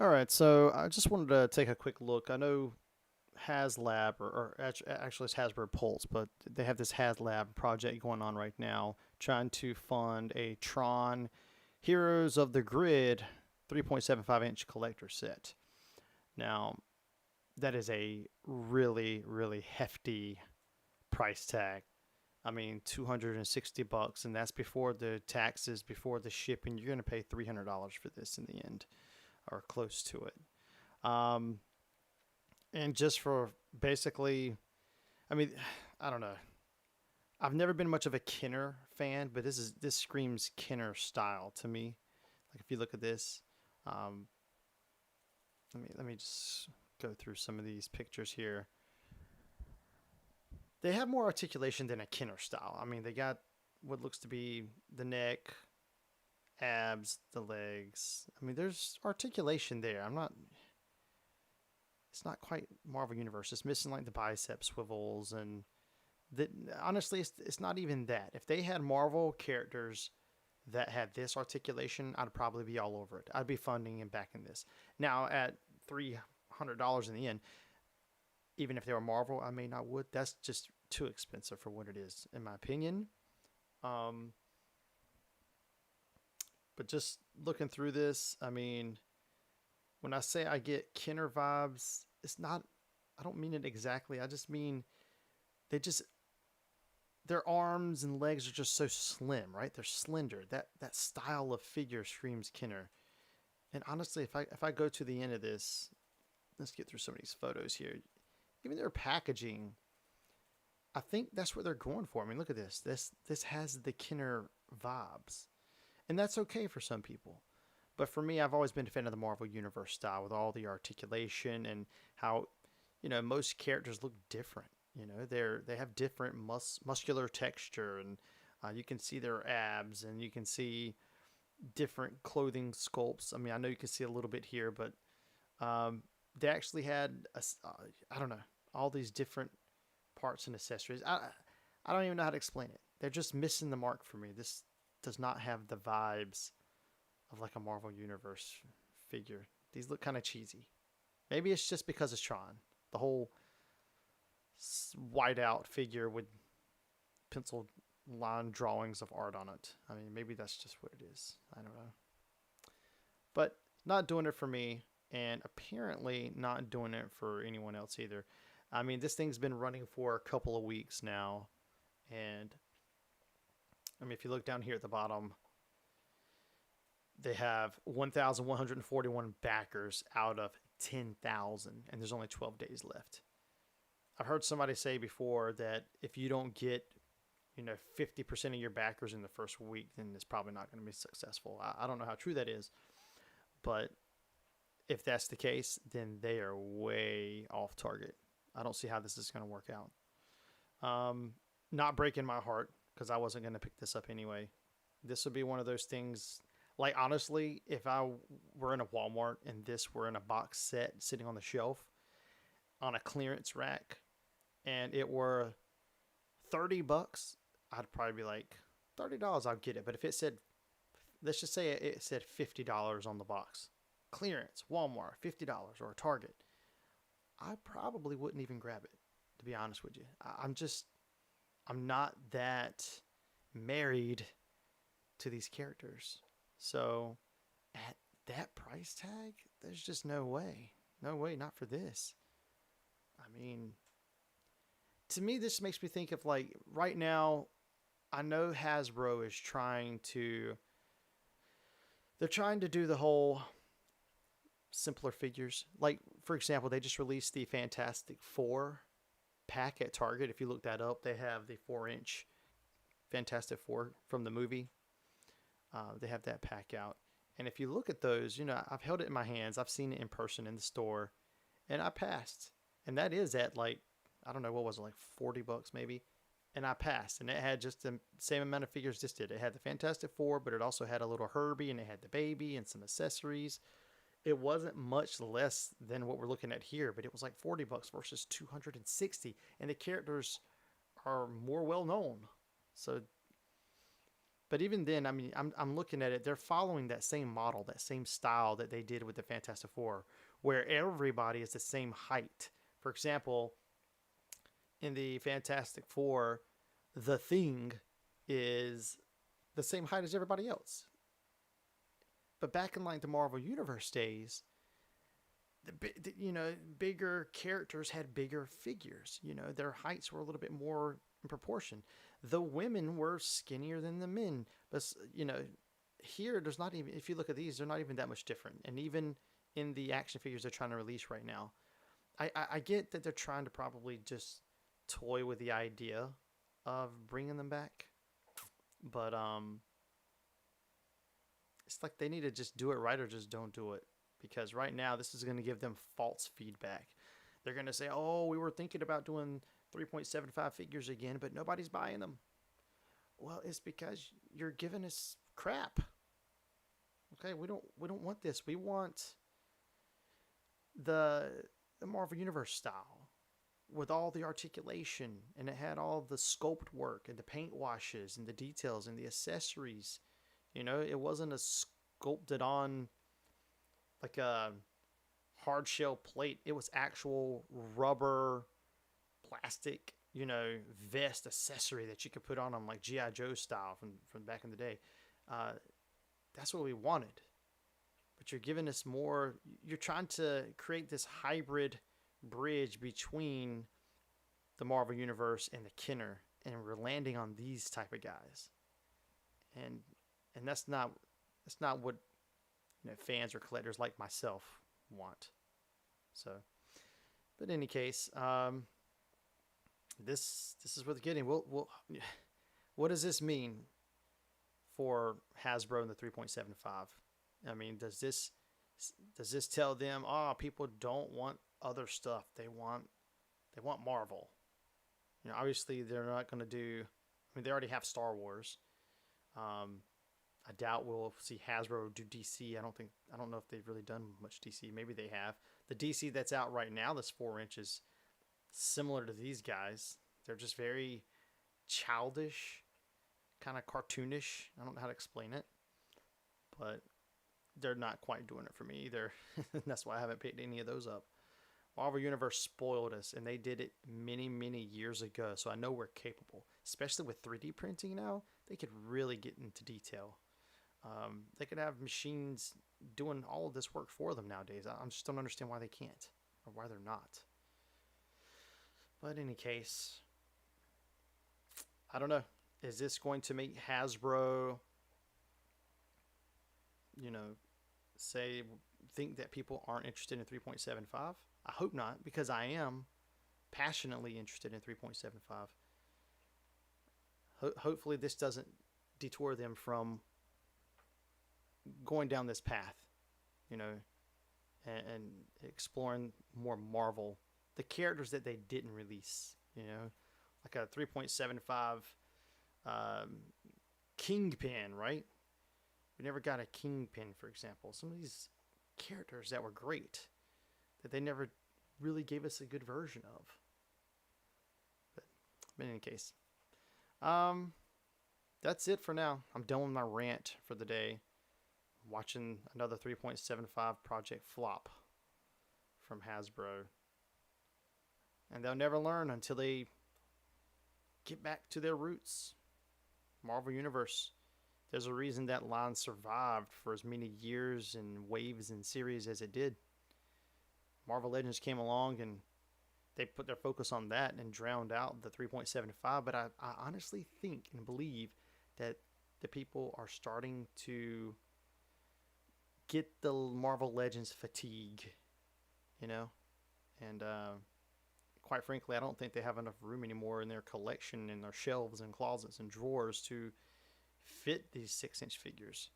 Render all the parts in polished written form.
All right, so I just wanted to take a quick look. I know HasLab, actually it's Hasbro Pulse, but they have this HasLab project going on right now, trying to fund a TRON Heroes of the Grid 3.75-inch collector set. Now, that is a really, really hefty price tag. I mean, $260, and that's before the taxes, before the shipping. You're going to pay $300 for this in the end, or close to it. Um, and just for basically, I mean, I don't know. I've never been much of a Kenner fan, but this screams Kenner style to me. Like if you look at this, um, let me just go through some of these pictures here. They have more articulation than a Kenner style. I mean, they got what looks to be the neck, abs, the legs. I mean, there's articulation there. I'm not. It's not quite Marvel Universe. It's missing like the bicep swivels and that. Honestly, it's not even that. If they had Marvel characters that had this articulation, I'd probably be all over it. I'd be funding and backing this. Now at $300 in the end, even if they were Marvel, I may not would. That's just too expensive for what it is, in my opinion. Um, but just looking through this, I mean, when I say I get Kenner vibes, it's not. I don't mean it exactly. I just mean they just their arms and legs are just so slim, right? They're slender. That style of figure screams Kenner. And honestly, if I go to the end of this, let's get through some of these photos here. Even their packaging, I think that's what they're going for. I mean, look at this. This has the Kenner vibes, and that's okay for some people. But for me, I've always been a fan of the Marvel Universe style with all the articulation and how, most characters look different. They have different muscular texture, and you can see their abs, and you can see different clothing sculpts. I mean, I know you can see a little bit here, but they actually had I don't know, all these different parts and accessories. I don't even know how to explain it. They're just missing the mark for me. This does not have the vibes of like a Marvel Universe figure. These look kind of cheesy. Maybe it's just because it's Tron. The whole white out figure with pencil line drawings of art on it. I mean, maybe that's just what it is. I don't know. But not doing it for me, and apparently not doing it for anyone else either. I mean, this thing's been running for a couple of weeks now, and I mean, if you look down here at the bottom, they have 1,141 backers out of 10,000, and there's only 12 days left. I've heard somebody say before that if you don't get 50% of your backers in the first week, then it's probably not going to be successful. I don't know how true that is, but if that's the case, then they are way off target. I don't see how this is going to work out. Not breaking my heart because I wasn't going to pick this up anyway. This would be one of those things. Like, honestly, if I were in a Walmart and this were in a box set sitting on the shelf on a clearance rack and it were $30, I'd probably be like, $30, I'll get it. But if it said, let's just say it said $50 on the box, clearance, Walmart, $50, or Target, I probably wouldn't even grab it, to be honest with you. I'm not that married to these characters. So at that price tag, there's just no way. No way, not for this. I mean, to me, this makes me think of like right now, I know Hasbro is they're trying to do the whole simpler figures. Like, for example, they just released the Fantastic Four pack at Target. If you look that up, they have the 4-inch Fantastic Four from the movie. They have that pack out. And if you look at those, I've held it in my hands. I've seen it in person in the store, and I passed. And that is at like, I don't know, what was it, like $40 maybe? And I passed. And it had just the same amount of figures this did. It had the Fantastic Four, but it also had a little Herbie, and it had the baby and some accessories. It wasn't much less than what we're looking at here, but it was like $40 versus 260, and the characters are more well known. So But even then, I mean, I'm looking at it. They're following that same model, that same style that they did with the Fantastic Four, where everybody is the same height. For example, in the Fantastic Four, the Thing is the same height as everybody else. But back in like the Marvel Universe days, bigger characters had bigger figures. Their heights were a little bit more in proportion. The women were skinnier than the men, but here there's not even. If you look at these, they're not even that much different. And even in the action figures they're trying to release right now, I get that they're trying to probably just toy with the idea of bringing them back, but it's like they need to just do it right or just don't do it, because right now this is going to give them false feedback. They're going to say, "Oh, we were thinking about doing 3.75 figures again, but nobody's buying them." Well, it's because you're giving us crap. Okay, we don't want this. We want the Marvel Universe style with all the articulation, and it had all the sculpt work and the paint washes and the details and the accessories. It wasn't a sculpted on like a hard shell plate. It was actual rubber, plastic, vest accessory that you could put on them like G.I. Joe style from back in the day. That's what we wanted. But you're giving us more. You're trying to create this hybrid bridge between the Marvel Universe and the Kenner, and we're landing on these type of guys. And that's not what fans or collectors like myself want. So, but in any case, this is what they're getting. What does this mean for Hasbro and the 3.75? I mean, does this tell them, people don't want other stuff? They want Marvel. Obviously they're not going to do. I mean, they already have Star Wars. I doubt we'll see Hasbro do DC. I don't know if they've really done much DC. Maybe they have. The DC that's out right now, that's 4 inches, similar to these guys. They're just very childish, kind of cartoonish. I don't know how to explain it, but they're not quite doing it for me either. That's why I haven't picked any of those up. Marvel Universe spoiled us, and they did it many, many years ago, so I know we're capable. Especially with 3D printing now, they could really get into detail. They could have machines doing all of this work for them nowadays. I just don't understand why they can't, or why they're not. But in any case, I don't know. Is this going to make Hasbro, think that people aren't interested in 3.75? I hope not, because I am passionately interested in 3.75. Hopefully this doesn't detour them from going down this path, and exploring more Marvel, the characters that they didn't release, like a 3.75 Kingpin, right? We never got a Kingpin, for example. Some of these characters that were great that they never really gave us a good version of. But in any case, that's it for now. I'm done with my rant for the day. Watching another 3.75 project flop from Hasbro. And they'll never learn until they get back to their roots. Marvel Universe. There's a reason that line survived for as many years and waves and series as it did. Marvel Legends came along and they put their focus on that and drowned out the 3.75. But I honestly think and believe that the people are starting to get the Marvel Legends fatigue, and quite frankly, I don't think they have enough room anymore in their collection, in their shelves and closets and drawers to fit these 6-inch figures.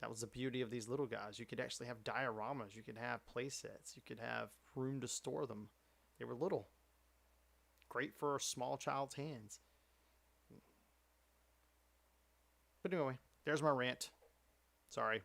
That was the beauty of these little guys. You could actually have dioramas, you could have play sets, you could have room to store them. They were little. Great for a small child's hands. But anyway, there's my rant. Sorry.